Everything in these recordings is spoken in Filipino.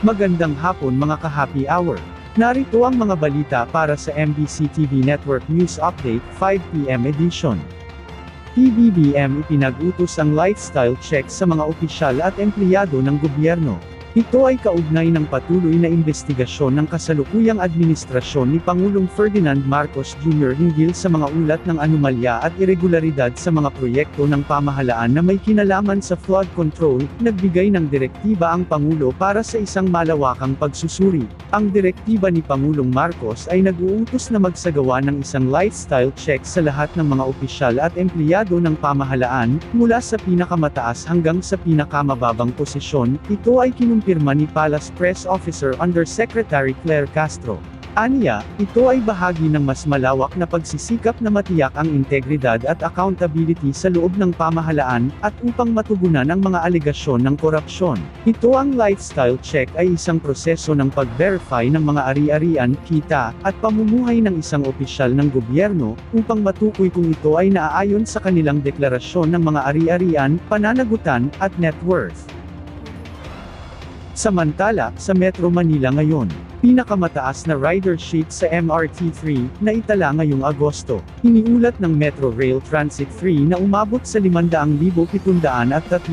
Magandang hapon mga ka-happy hour. Narito ang mga balita para sa MBC TV Network News Update 5 PM edition. PBBM ipinag-utos ang lifestyle check sa mga opisyal at empleyado ng gobyerno. Ito ay kaugnay ng patuloy na investigasyon ng kasalukuyang administrasyon ni Pangulong Ferdinand Marcos Jr. hinggil sa mga ulat ng anomalya at irregularidad sa mga proyekto ng pamahalaan na may kinalaman sa flood control. Nagbigay ng direktiba ang Pangulo para sa isang malawakang pagsusuri. Ang direktiba ni Pangulong Marcos ay nag-uutos na magsagawa ng isang lifestyle check sa lahat ng mga opisyal at empleyado ng pamahalaan, mula sa pinakamataas hanggang sa pinakamababang posisyon. Ito ay kinumpirma ni Palace Press Officer Undersecretary Claire Castro. Aniya, ito ay bahagi ng mas malawak na pagsisikap na matiyak ang integridad at accountability sa loob ng pamahalaan, at upang matugunan ang mga alegasyon ng korupsyon. Ito ang lifestyle check ay isang proseso ng pag-verify ng mga ari-arian, kita, at pamumuhay ng isang opisyal ng gobyerno, upang matukoy kung ito ay naaayon sa kanilang deklarasyon ng mga ari-arian, pananagutan, at net worth. Samantala, sa Metro Manila ngayon, pinakamataas na ridership sa MRT3, na itala ngayong Agosto. Iniulat ng Metro Rail Transit 3 na umabot sa 500,703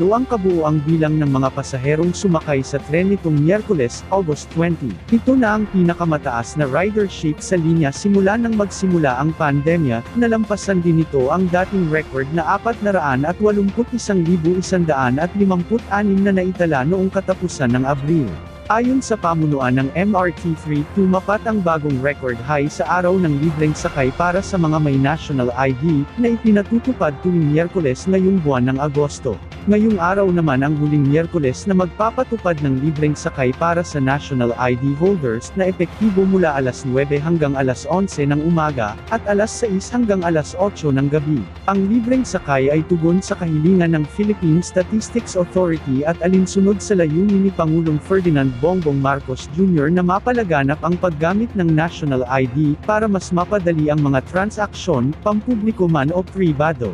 ang kabuuang bilang ng mga pasaherong sumakay sa tren nitong Miyerkules, August 20. Ito na ang pinakamataas na ridership sa linya simula nang magsimula ang pandemya. Nalampasan din ito ang dating record na 481,156 na naitala noong katapusan ng Abril. Ayon sa pamunuan ng MRT3, tumapat ang bagong record high sa araw ng libreng sakay para sa mga may national ID, na ipinatutupad tuwing Miyerkules ngayong buwan ng Agosto. Ngayong araw naman ang huling Miyerkules na magpapatupad ng libreng sakay para sa national ID holders, na epektibo mula alas 9 hanggang alas 11 ng umaga, at alas 6 hanggang alas 8 ng gabi. Ang libreng sakay ay tugon sa kahilingan ng Philippine Statistics Authority at alinsunod sa layunin ni Pangulong Ferdinand Bongbong Marcos Jr. na mapalaganap ang paggamit ng national ID, para mas mapadali ang mga transaksyon, pampubliko man o pribado.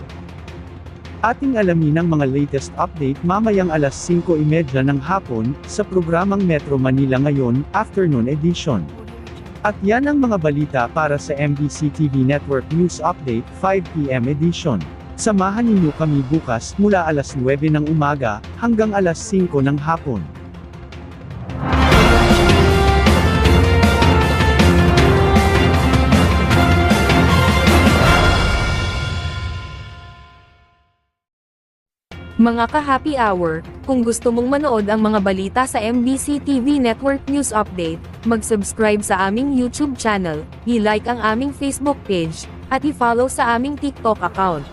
Ating alamin ang mga latest update mamayang alas 5:30 ng hapon, sa programang Metro Manila Ngayon, Afternoon Edition. At yan ang mga balita para sa MBC TV Network News Update 5 PM edition. Samahan ninyo kami bukas mula alas 9 ng umaga, hanggang alas 5 ng hapon. Mga ka-happy hour, kung gusto mong manood ang mga balita sa MBC TV Network News Update, mag-subscribe sa aming YouTube channel, i-like ang aming Facebook page, at i-follow sa aming TikTok account.